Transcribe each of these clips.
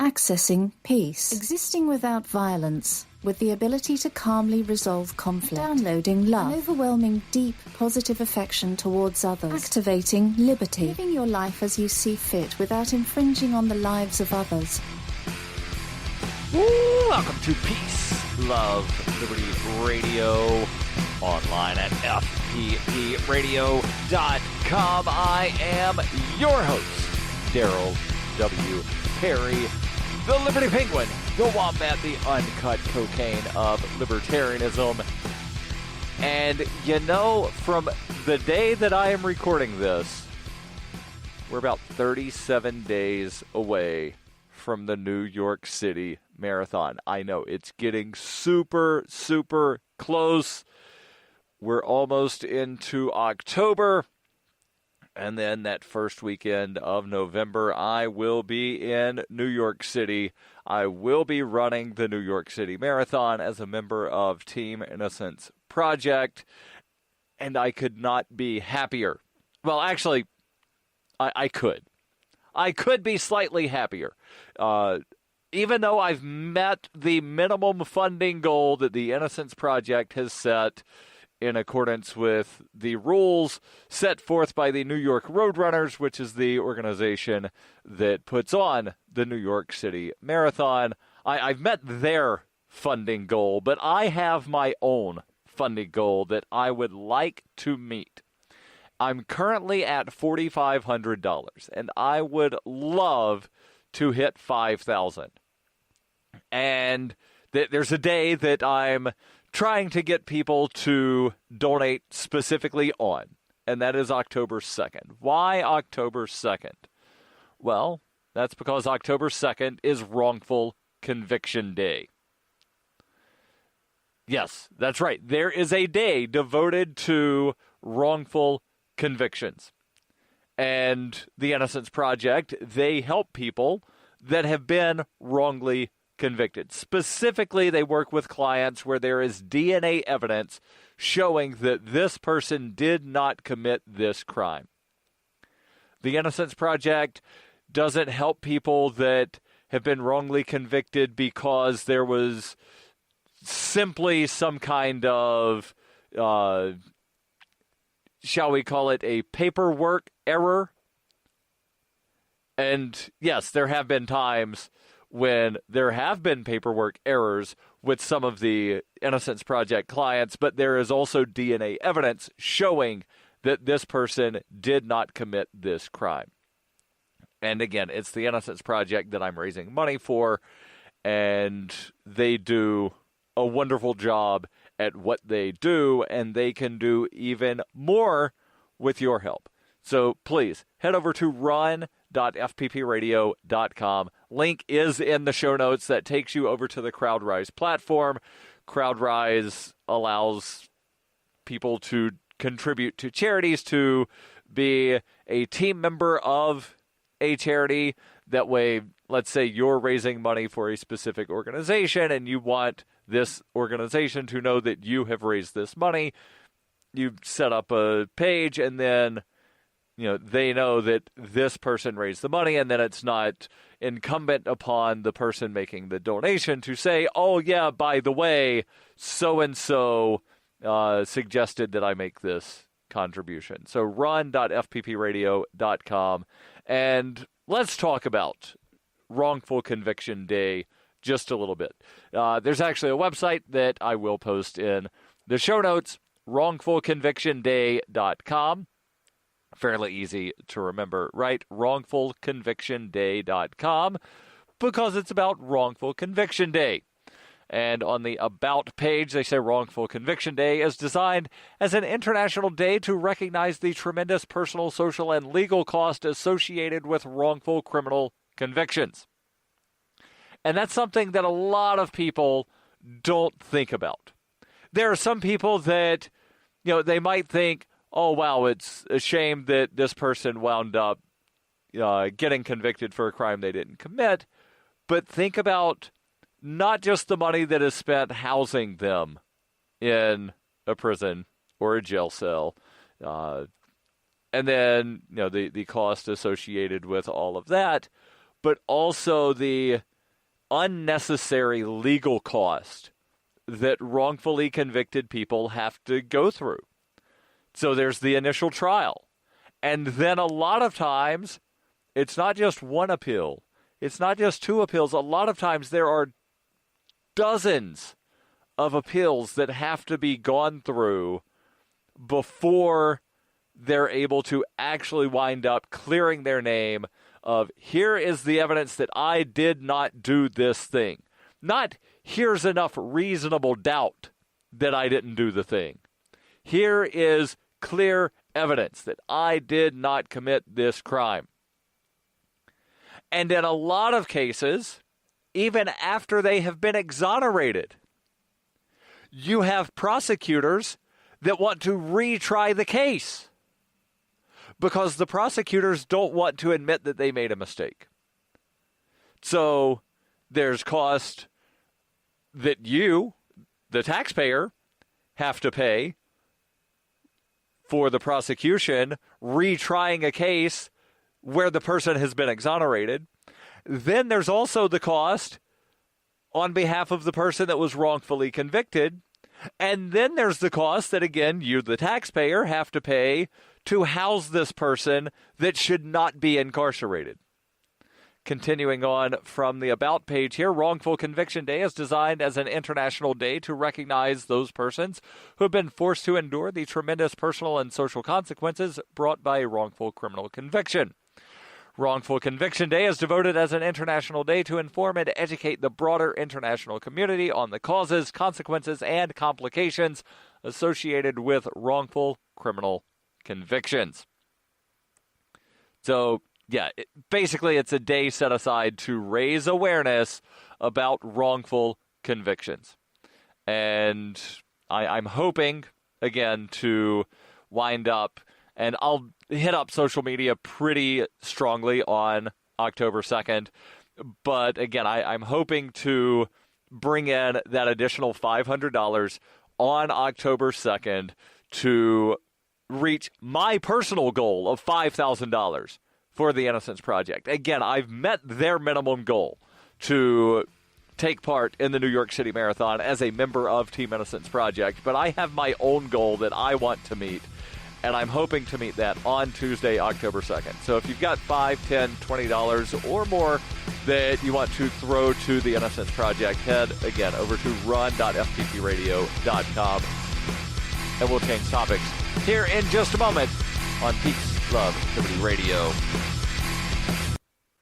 Accessing peace. Existing without violence, with the ability to calmly resolve conflict. Downloading love. An overwhelming, deep, positive affection towards others. Activating liberty. Living your life as you see fit without infringing on the lives of others. Welcome to Peace, Love, Liberty Radio, online at fppradio.com. I am your host, Darryl W. Perry, the Liberty Penguin, the Wombat, the uncut cocaine of libertarianism. And you know, from the day that I am recording this, we're about 37 days away from the New York City Marathon. I know, it's getting super, super close. We're almost into October. And then that first weekend of November, I will be in New York City. I will be running the New York City Marathon as a member of Team Innocence Project. And I could not be happier. Well, actually, I could. I could be slightly happier. Even though I've met the minimum funding goal that the Innocence Project has set in accordance with the rules set forth by the New York Roadrunners, which is the organization that puts on the New York City Marathon. I've met their funding goal, but I have my own funding goal that I would like to meet. I'm currently at $4,500, and I would love to hit $5,000. And there's a day that I'm trying to get people to donate specifically on, and that is October 2nd. Why October 2nd? Well, that's because October 2nd is Wrongful Conviction Day. Yes, that's right. There is a day devoted to wrongful convictions. And the Innocence Project, they help people that have been wrongly convicted. Specifically, they work with clients where there is DNA evidence showing that this person did not commit this crime. The Innocence Project doesn't help people that have been wrongly convicted because there was simply some kind of, shall we call it, a paperwork error. And yes, there have been times when there have been paperwork errors with some of the Innocence Project clients, but there is also DNA evidence showing that this person did not commit this crime. And again, it's the Innocence Project that I'm raising money for, and they do a wonderful job at what they do, and they can do even more with your help. So please, head over to run.fppradio.com. Link is in the show notes that takes you over to the CrowdRise platform. CrowdRise allows people to contribute to charities, to be a team member of a charity. That way, let's say you're raising money for a specific organization and you want this organization to know that you have raised this money. You set up a page, and then they know that this person raised the money, and then it's not incumbent upon the person making the donation to say, oh, yeah, by the way, so-and-so suggested that I make this contribution. So run.fppradio.com. And let's talk about Wrongful Conviction Day just a little bit. There's actually a website that I will post in the show notes, wrongfulconvictionday.com. Fairly easy to remember, right? wrongfulconvictionday.com, because it's about Wrongful Conviction Day. And on the About page, they say Wrongful Conviction Day is designed as an international day to recognize the tremendous personal, social, and legal cost associated with wrongful criminal convictions. And that's something that a lot of people don't think about. There are some people that, they might think, oh, wow, it's a shame that this person wound up getting convicted for a crime they didn't commit. But think about not just the money that is spent housing them in a prison or a jail cell, and then the cost associated with all of that, but also the unnecessary legal cost that wrongfully convicted people have to go through. So there's the initial trial. And then a lot of times, it's not just one appeal. It's not just two appeals. A lot of times there are dozens of appeals that have to be gone through before they're able to actually wind up clearing their name of, here is the evidence that I did not do this thing. Not, here's enough reasonable doubt that I didn't do the thing. Here is clear evidence that I did not commit this crime. And in a lot of cases, even after they have been exonerated, you have prosecutors that want to retry the case because the prosecutors don't want to admit that they made a mistake. So there's cost that you, the taxpayer, have to pay for the prosecution retrying a case where the person has been exonerated. Then there's also the cost on behalf of the person that was wrongfully convicted. And then there's the cost that, again, you, the taxpayer, have to pay to house this person that should not be incarcerated. Continuing on from the About page here, Wrongful Conviction Day is designed as an international day to recognize those persons who have been forced to endure the tremendous personal and social consequences brought by a wrongful criminal conviction. Wrongful Conviction Day is devoted as an international day to inform and educate the broader international community on the causes, consequences, and complications associated with wrongful criminal convictions. So, yeah, basically it's a day set aside to raise awareness about wrongful convictions. And I'm hoping, again, to wind up, and I'll hit up social media pretty strongly on October 2nd. But again, I'm hoping to bring in that additional $500 on October 2nd to reach my personal goal of $5,000 for the Innocence Project. Again, I've met their minimum goal to take part in the New York City Marathon as a member of Team Innocence Project, but I have my own goal that I want to meet, and I'm hoping to meet that on Tuesday, October 2nd. So if you've got $5, $10, $20 or more that you want to throw to the Innocence Project, head again over to run.ftpradio.com, and we'll change topics here in just a moment on Peace, Love, Liberty Radio.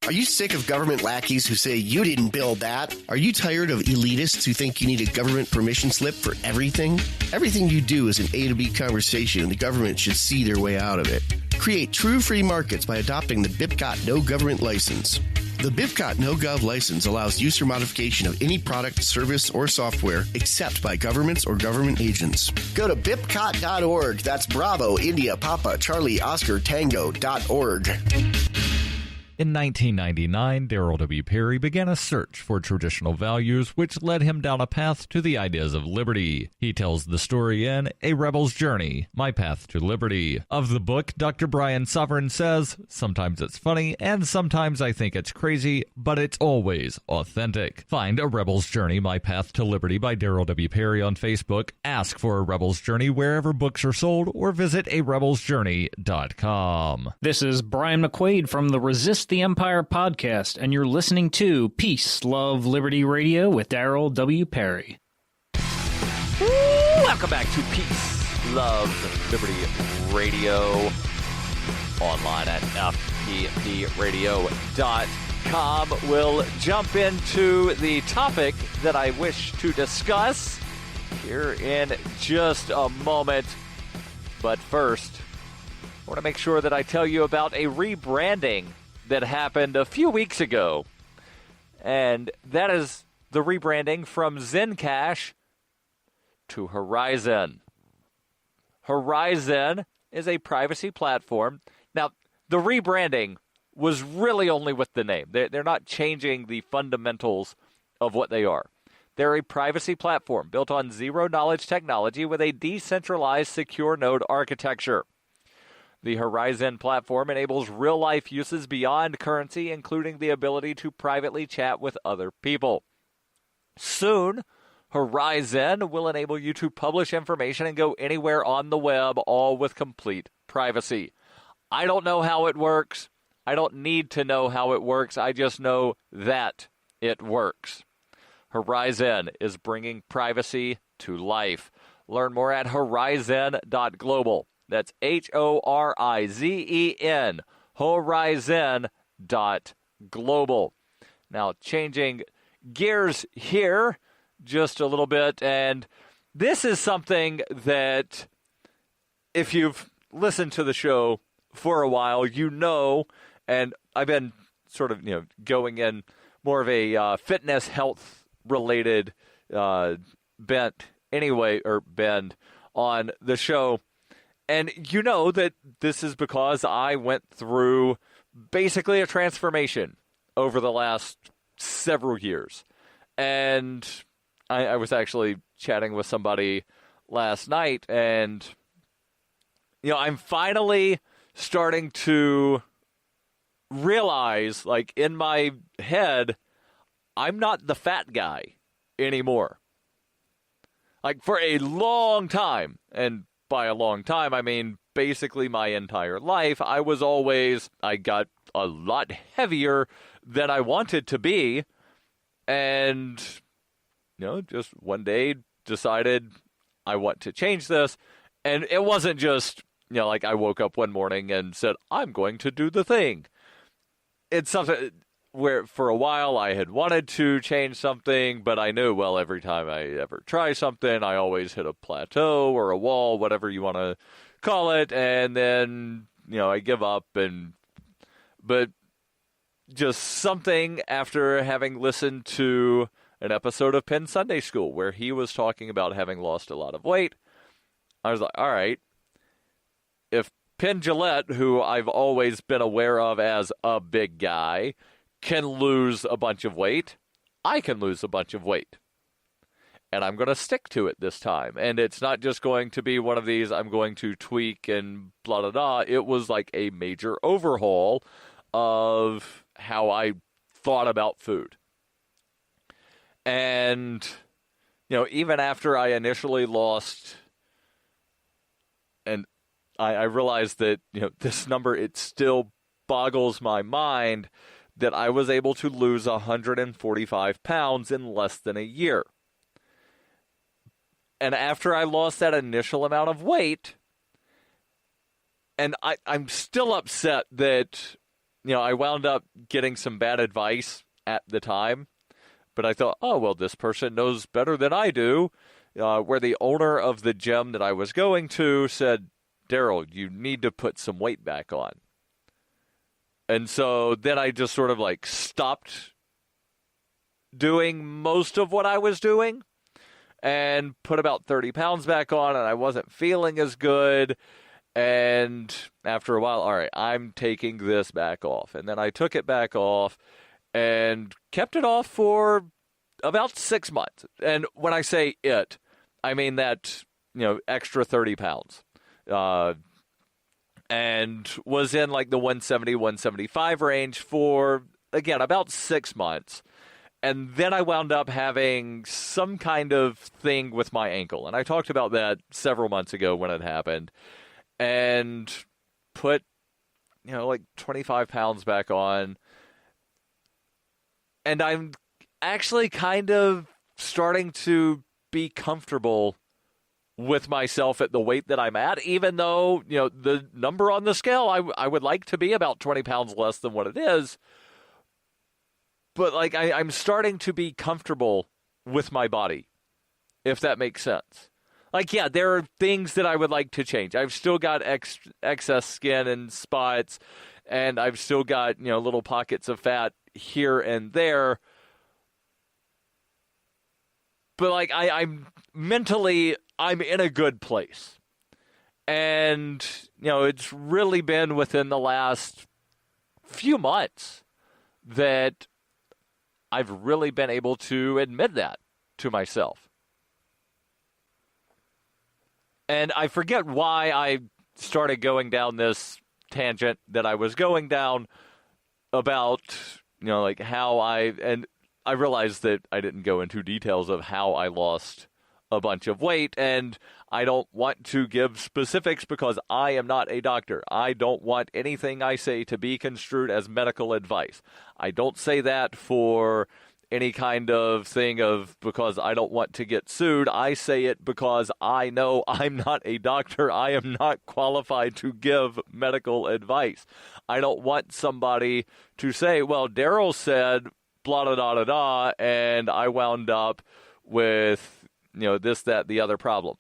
Are you sick of government lackeys who say you didn't build that? Are you tired of elitists who think you need a government permission slip for everything? Everything you do is an A to B conversation, and the government should see their way out of it. Create true free markets by adopting the BIPCOT No Government License. The BIPCOT No Gov license allows use or modification of any product, service, or software except by governments or government agents. Go to BIPCOT.org. That's Bravo, India, Papa, Charlie, Oscar, Tango.org. In 1999, Darryl W. Perry began a search for traditional values, which led him down a path to the ideas of liberty. He tells the story in A Rebel's Journey, My Path to Liberty. Of the book, Dr. Brian Sovereign says, sometimes it's funny, and sometimes I think it's crazy, but it's always authentic. Find A Rebel's Journey, My Path to Liberty by Darryl W. Perry on Facebook. Ask for A Rebel's Journey wherever books are sold, or visit arebelsjourney.com. This is Brian McQuaid from the Resist the Empire podcast, and you're listening to Peace, Love, Liberty Radio with Darryl W. Perry. Welcome back to Peace, Love, Liberty Radio, online at ftpradio.com. We'll jump into the topic that I wish to discuss here in just a moment. But first, I want to make sure that I tell you about a rebranding that happened a few weeks ago, and that is the rebranding from Zencash to Horizon. Horizon is a privacy platform. Now, the rebranding was really only with the name. They're not changing the fundamentals of what they are. They're a privacy platform built on zero-knowledge technology with a decentralized secure node architecture. The Horizon platform enables real-life uses beyond currency, including the ability to privately chat with other people. Soon, Horizon will enable you to publish information and go anywhere on the web, all with complete privacy. I don't know how it works. I don't need to know how it works. I just know that it works. Horizon is bringing privacy to life. Learn more at horizon.global. That's Horizen, horizon.global. Now, changing gears here just a little bit, and this is something that if you've listened to the show for a while, you know, and I've been sort of, going in more of a fitness, health-related bend on the show. And you know that this is because I went through basically a transformation over the last several years. And I was actually chatting with somebody last night, and, I'm finally starting to realize, like, in my head, I'm not the fat guy anymore. Like, for a long time, and by a long time, I mean basically my entire life, I got a lot heavier than I wanted to be, and, just one day decided I want to change this, and it wasn't just, like I woke up one morning and said, I'm going to do the thing. It's something where for a while I had wanted to change something, but I knew, well, every time I ever try something, I always hit a plateau or a wall, whatever you want to call it, and then, I give up. But just something after having listened to an episode of Penn Sunday School where he was talking about having lost a lot of weight, I was like, all right, if Penn Jillette, who I've always been aware of as a big guy, can lose a bunch of weight, I can lose a bunch of weight. And I'm going to stick to it this time. And it's not just going to be one of these, I'm going to tweak and blah, blah, blah. It was like a major overhaul of how I thought about food. And, even after I initially lost, and I realized that, this number, it still boggles my mind that I was able to lose 145 pounds in less than a year. And after I lost that initial amount of weight, and I'm still upset that, I wound up getting some bad advice at the time, but I thought, oh, well, this person knows better than I do, where the owner of the gym that I was going to said, Darryl, you need to put some weight back on. And so then I just sort of like stopped doing most of what I was doing and put about 30 pounds back on, and I wasn't feeling as good. And after a while, all right, I'm taking this back off. And then I took it back off and kept it off for about 6 months. And when I say it, I mean that, extra 30 pounds. And was in like the 170, 175 range for, again, about 6 months. And then I wound up having some kind of thing with my ankle. And I talked about that several months ago when it happened. And put, like 25 pounds back on. And I'm actually kind of starting to be comfortable with myself at the weight that I'm at, even though, the number on the scale, I would like to be about 20 pounds less than what it is. But, like, I'm starting to be comfortable with my body, if that makes sense. Like, yeah, there are things that I would like to change. I've still got excess skin and spots, and I've still got, little pockets of fat here and there. But, like, I'm mentally, I'm in a good place. And, it's really been within the last few months that I've really been able to admit that to myself. And I forget why started going down this tangent that I was going down about, like how and I realized that I didn't go into details of how I lost a bunch of weight, and I don't want to give specifics because I am not a doctor. I don't want anything I say to be construed as medical advice. I don't say that for any kind of thing of because I don't want to get sued. I say it because I know I'm not a doctor. I am not qualified to give medical advice. I don't want somebody to say, well, Darryl said blah, blah, blah, blah, blah, and I wound up with, this, that, the other problem.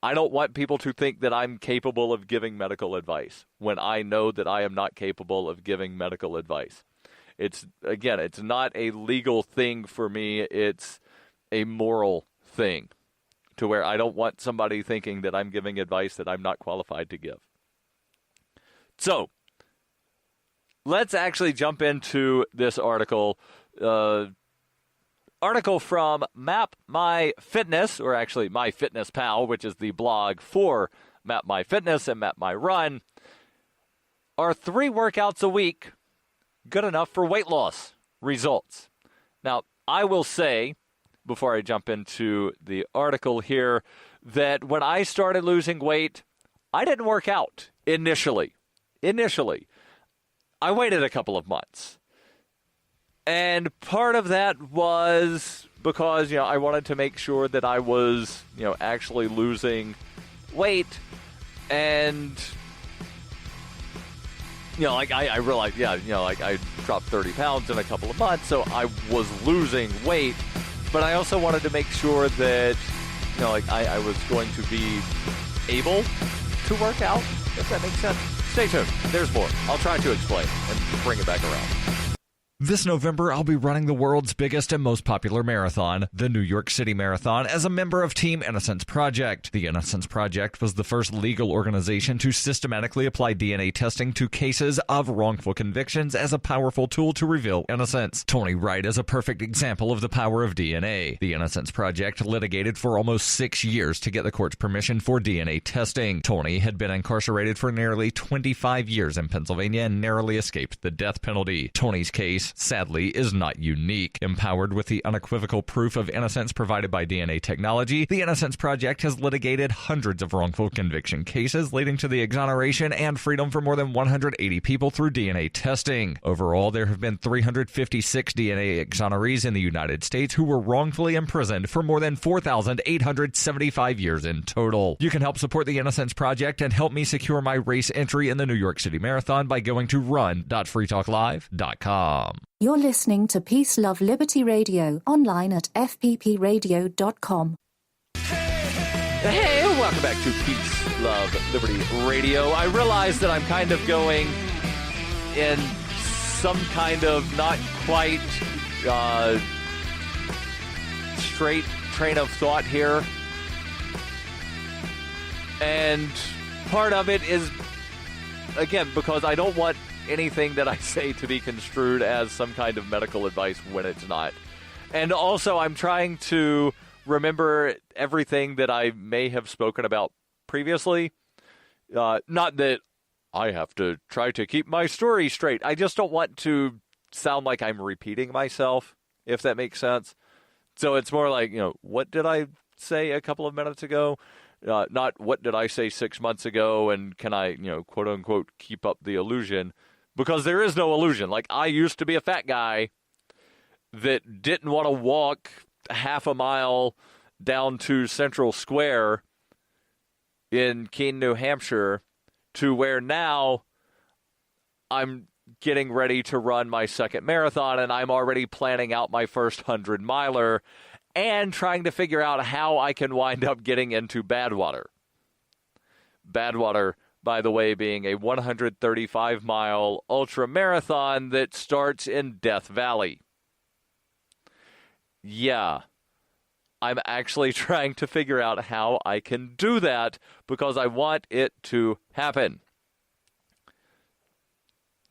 I don't want people to think that I'm capable of giving medical advice when I know that I am not capable of giving medical advice. It's not a legal thing for me. It's a moral thing to where I don't want somebody thinking that I'm giving advice that I'm not qualified to give. So let's actually jump into this article. Article from Map My Fitness, or actually My Fitness Pal, which is the blog for Map My Fitness and Map My Run. Are 3 workouts a week good enough for weight loss results? Now, I will say, before I jump into the article here, that when I started losing weight, I didn't work out initially. I waited a couple of months. And part of that was because, I wanted to make sure that I was, actually losing weight. And, I realized, I dropped 30 pounds in a couple of months, so I was losing weight. But I also wanted to make sure that, I was going to be able to work out, if that makes sense. Stay tuned. There's more. I'll try to explain and bring it back around. This November, I'll be running the world's biggest and most popular marathon, the New York City Marathon, as a member of Team Innocence Project. The Innocence Project was the first legal organization to systematically apply DNA testing to cases of wrongful convictions as a powerful tool to reveal innocence. Tony Wright is a perfect example of the power of DNA. The Innocence Project litigated for almost 6 years to get the court's permission for DNA testing. Tony had been incarcerated for nearly 25 years in Pennsylvania and narrowly escaped the death penalty. Tony's case, sadly, is not unique. Empowered with the unequivocal proof of innocence provided by DNA technology, the Innocence Project has litigated hundreds of wrongful conviction cases, leading to the exoneration and freedom for more than 180 people through DNA testing. Overall, there have been 356 DNA exonerees in the United States who were wrongfully imprisoned for more than 4,875 years in total. You can help support the Innocence Project and help me secure my race entry in the New York City Marathon by going to run.freetalklive.com. You're listening to Peace, Love, Liberty Radio, online at fppradio.com. Hey, welcome back to Peace, Love, Liberty Radio. I realize that I'm kind of going in some kind of not quite straight train of thought here. And part of it is, again, because I don't want anything that I say to be construed as some kind of medical advice when it's not. And also, I'm trying to remember everything that I may have spoken about previously. Not that I have to try to keep my story straight. I just don't want to sound like I'm repeating myself, if that makes sense. So it's more like, what did I say a couple of minutes ago? Not what did I say 6 months ago, and can I, quote unquote, keep up the illusion? Because there is no illusion. Like, I used to be a fat guy that didn't want to walk half a mile down to Central Square in Keene, New Hampshire, to where now I'm getting ready to run my second marathon, and I'm already planning out my first 100-miler and trying to figure out how I can wind up getting into Badwater. Badwater, by the way, being a 135-mile ultra-marathon that starts in Death Valley. Yeah, I'm actually trying to figure out how I can do that because I want it to happen.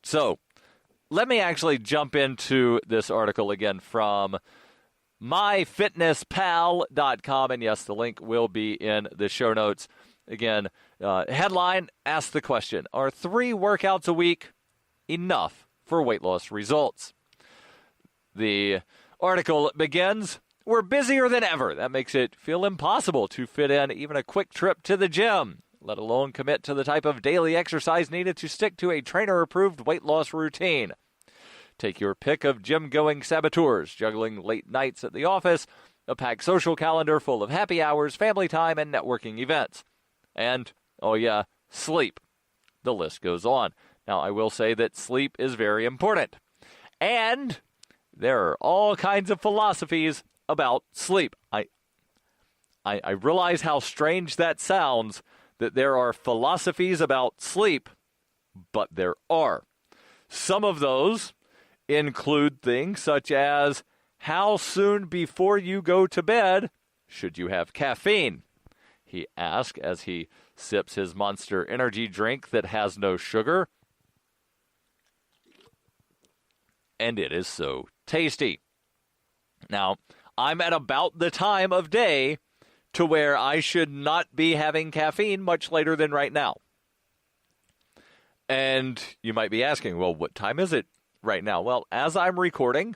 So, let me actually jump into this article again from myfitnesspal.com, and yes, the link will be in the show notes. Again, Headline asks the question, are 3 workouts a week enough for weight loss results? The article begins, we're busier than ever. That makes it feel impossible to fit in even a quick trip to the gym, let alone commit to the type of daily exercise needed to stick to a trainer-approved weight loss routine. Take your pick of gym-going saboteurs, juggling late nights at the office, a packed social calendar full of happy hours, family time, and networking events. And, oh yeah, sleep. The list goes on. Now, I will say that sleep is very important. And there are all kinds of philosophies about sleep. I realize how strange that sounds, that there are philosophies about sleep, but there are. Some of those include things such as how soon before you go to bed should you have caffeine? He asks as he sips his Monster energy drink that has no sugar. And it is so tasty. Now, I'm at about the time of day to where I should not be having caffeine much later than right now. And you might be asking, well, what time is it right now? Well, as I'm recording,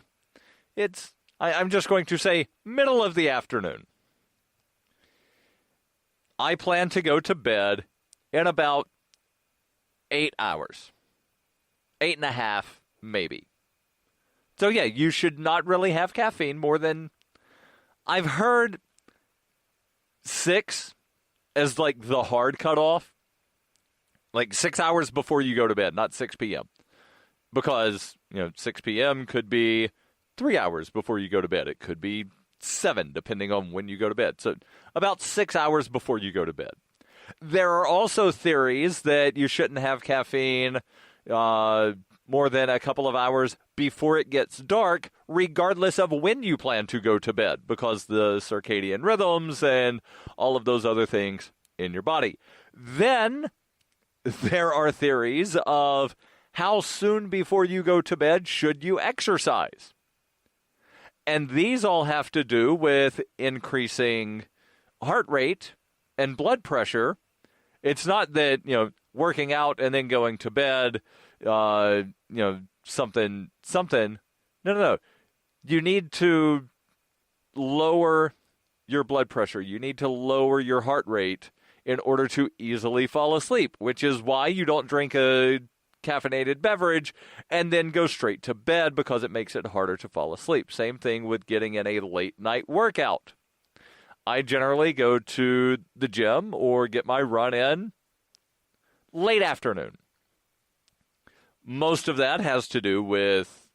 I'm just going to say middle of the afternoon. I plan to go to bed in about 8 hours. 8.5, maybe. So yeah, you should not really have caffeine more than, I've heard 6 as like the hard cutoff. Like 6 hours before you go to bed, not 6 p.m. Because, 6 p.m. could be 3 hours before you go to bed. It could be 7, depending on when you go to bed. So about 6 hours before you go to bed. There are also theories that you shouldn't have caffeine more than a couple of hours before it gets dark, regardless of when you plan to go to bed, because the circadian rhythms and all of those other things in your body. Then there are theories of how soon before you go to bed should you exercise. And these all have to do with increasing heart rate and blood pressure. It's not that, working out and then going to bed, something. No. You need to lower your blood pressure. You need to lower your heart rate in order to easily fall asleep, which is why you don't drink a caffeinated beverage and then go straight to bed, because it makes it harder to fall asleep. Same thing with getting in a late night workout. I generally go to the gym or get my run in late afternoon. Most of that has to do with,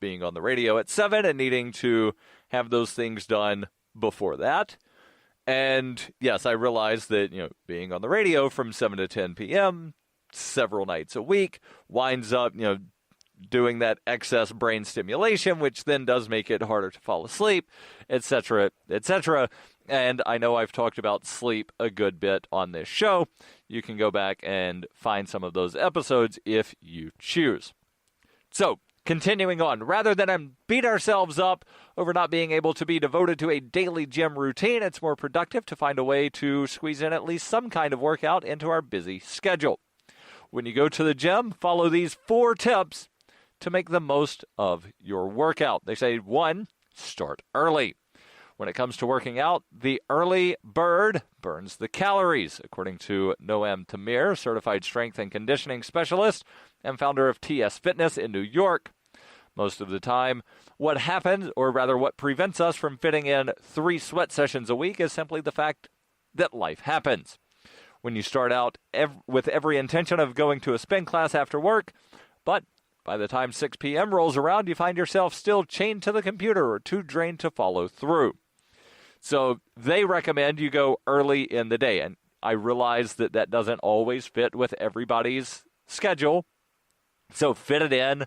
being on the radio at 7 and needing to have those things done before that. And yes, I realize that, being on the radio from 7 to 10 p.m. several nights a week winds up, doing that excess brain stimulation, which then does make it harder to fall asleep, etc., etc. And I know I've talked about sleep a good bit on this show. You can go back and find some of those episodes if you choose. So, continuing on, rather than beat ourselves up over not being able to be devoted to a daily gym routine, it's more productive to find a way to squeeze in at least some kind of workout into our busy schedule. When you go to the gym, follow these 4 tips to make the most of your workout. They say, 1, start early. When it comes to working out, the early bird burns the calories, according to Noam Tamir, certified strength and conditioning specialist and founder of TS Fitness in New York. Most of the time, what happens, or rather what prevents us from fitting in 3 sweat sessions a week, is simply the fact that life happens. When you start out with every intention of going to a spin class after work, but by the time 6 p.m. rolls around, you find yourself still chained to the computer or too drained to follow through. So they recommend you go early in the day. And I realize that that doesn't always fit with everybody's schedule. So fit it in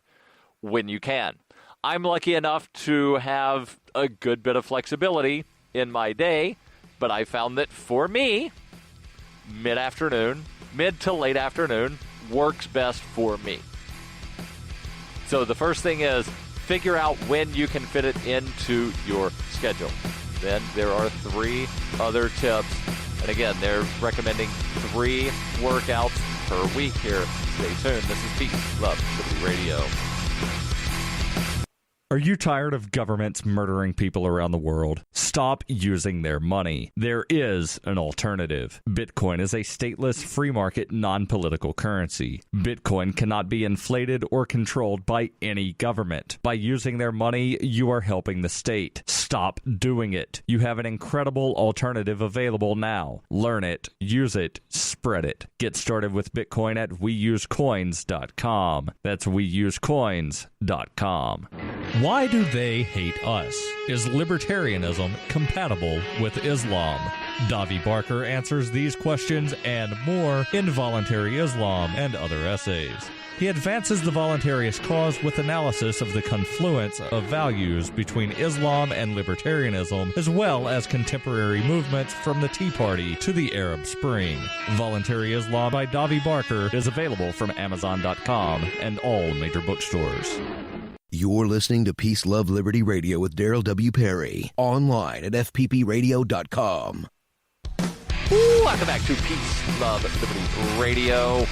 when you can. I'm lucky enough to have a good bit of flexibility in my day, but I found that for me, mid to late afternoon works best for me. So the first thing is figure out when you can fit it into your schedule. Then there are 3 other tips And again, they're recommending 3 workouts per week here. Stay tuned. This is Peace, Love, Liberty Radio. Are you tired of governments murdering people around the world? Stop using their money. There is an alternative. Bitcoin is a stateless, free market, non-political currency. Bitcoin cannot be inflated or controlled by any government. By using their money, you are helping the state. Stop doing it. You have an incredible alternative available now. Learn it, use it, spread it. Get started with Bitcoin at weusecoins.com. That's weusecoins.com. Why do they hate us? Is libertarianism compatible with Islam? Davi Barker answers these questions and more in Voluntary Islam and Other Essays. He advances the voluntarist cause with analysis of the confluence of values between Islam and libertarianism, as well as contemporary movements from the Tea Party to the Arab Spring. Voluntary Islam by Davi Barker is available from Amazon.com and all major bookstores. You're listening to Peace, Love, Liberty Radio with Darryl W. Perry. Online at fppradio.com. Welcome back to Peace, Love, Liberty Radio.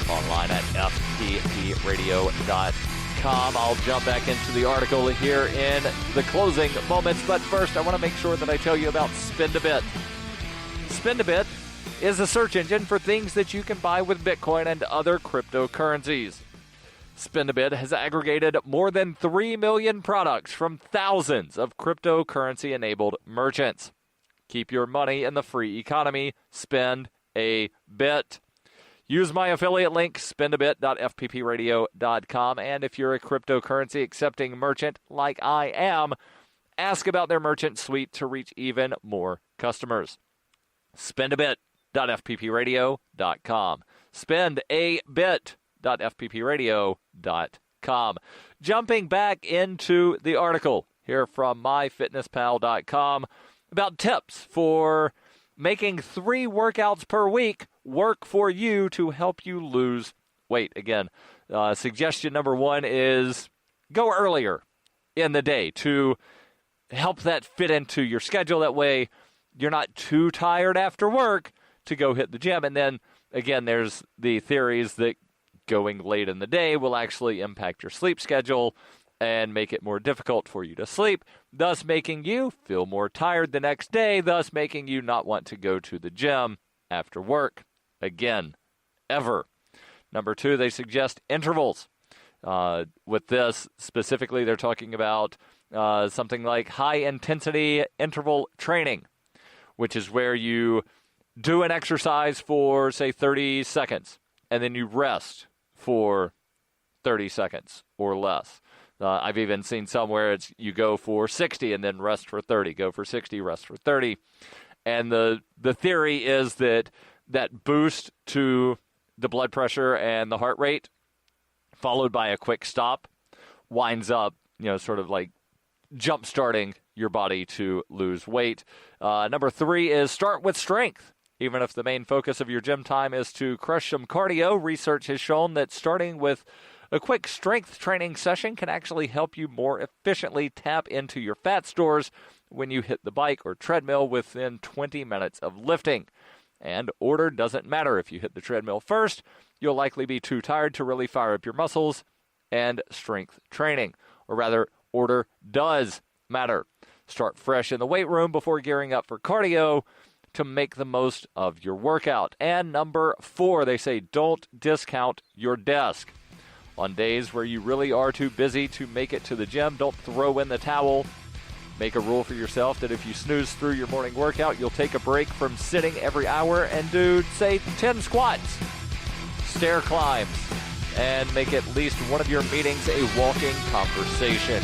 Online at fppradio.com. I'll jump back into the article here in the closing moments. But first, I want to make sure that I tell you about Spend a Bit. Spend a Bit is a search engine for things that you can buy with Bitcoin and other cryptocurrencies. Spend a Bit has aggregated more than 3 million products from thousands of cryptocurrency-enabled merchants. Keep your money in the free economy. Spend a bit. Use my affiliate link, spendabit.fppradio.com, and if you're a cryptocurrency accepting merchant like I am, ask about their merchant suite to reach even more customers. Spendabit.fppradio.com. Spend a bit.fppradio.com. Jumping back into the article here from myfitnesspal.com about tips for making 3 workouts per week work for you to help you lose weight. Again, suggestion number 1 is go earlier in the day to help that fit into your schedule. That way you're not too tired after work to go hit the gym. And then, again, there's the theories that going late in the day will actually impact your sleep schedule and make it more difficult for you to sleep, thus making you feel more tired the next day, thus making you not want to go to the gym after work again, ever. Number 2, they suggest intervals. With this, specifically, they're talking about something like high-intensity interval training, which is where you do an exercise for, say, 30 seconds, and then you rest for 30 seconds or less. I've even seen some where it's you go for 60 and then rest for 30, go for 60, rest for 30. And the theory is that boost to the blood pressure and the heart rate, followed by a quick stop, winds up, sort of like jump-starting your body to lose weight. Number 3 is start with strength. Even if the main focus of your gym time is to crush some cardio, research has shown that starting with a quick strength training session can actually help you more efficiently tap into your fat stores when you hit the bike or treadmill within 20 minutes of lifting. And order doesn't matter. If you hit the treadmill first, you'll likely be too tired to really fire up your muscles and strength training. Or rather, order does matter. Start fresh in the weight room before gearing up for cardio to make the most of your workout. And number 4, they say don't discount your desk. On days where you really are too busy to make it to the gym, don't throw in the towel. Make a rule for yourself that if you snooze through your morning workout, you'll take a break from sitting every hour and do, say, 10 squats, stair climbs, and make at least one of your meetings a walking conversation.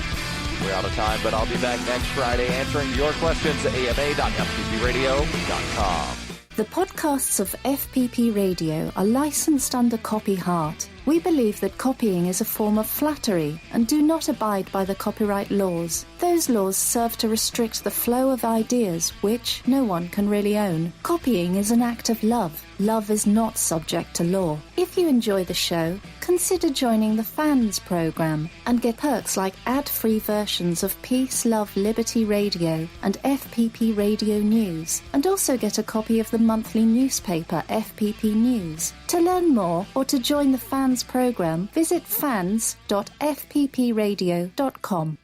We're out of time, but I'll be back next Friday answering your questions at ama.fppradio.com. The podcasts of FPP Radio are licensed under Copy Heart We believe that copying is a form of flattery and do not abide by the copyright laws. Those laws serve to restrict the flow of ideas which no one can really own. Copying is an act of love. Love is not subject to law. If you enjoy the show, consider joining the Fans program and get perks like ad-free versions of Peace, Love, Liberty Radio and FPP Radio News, and also get a copy of the monthly newspaper FPP News. To learn more or to join the Fans program, visit fans.fppradio.com.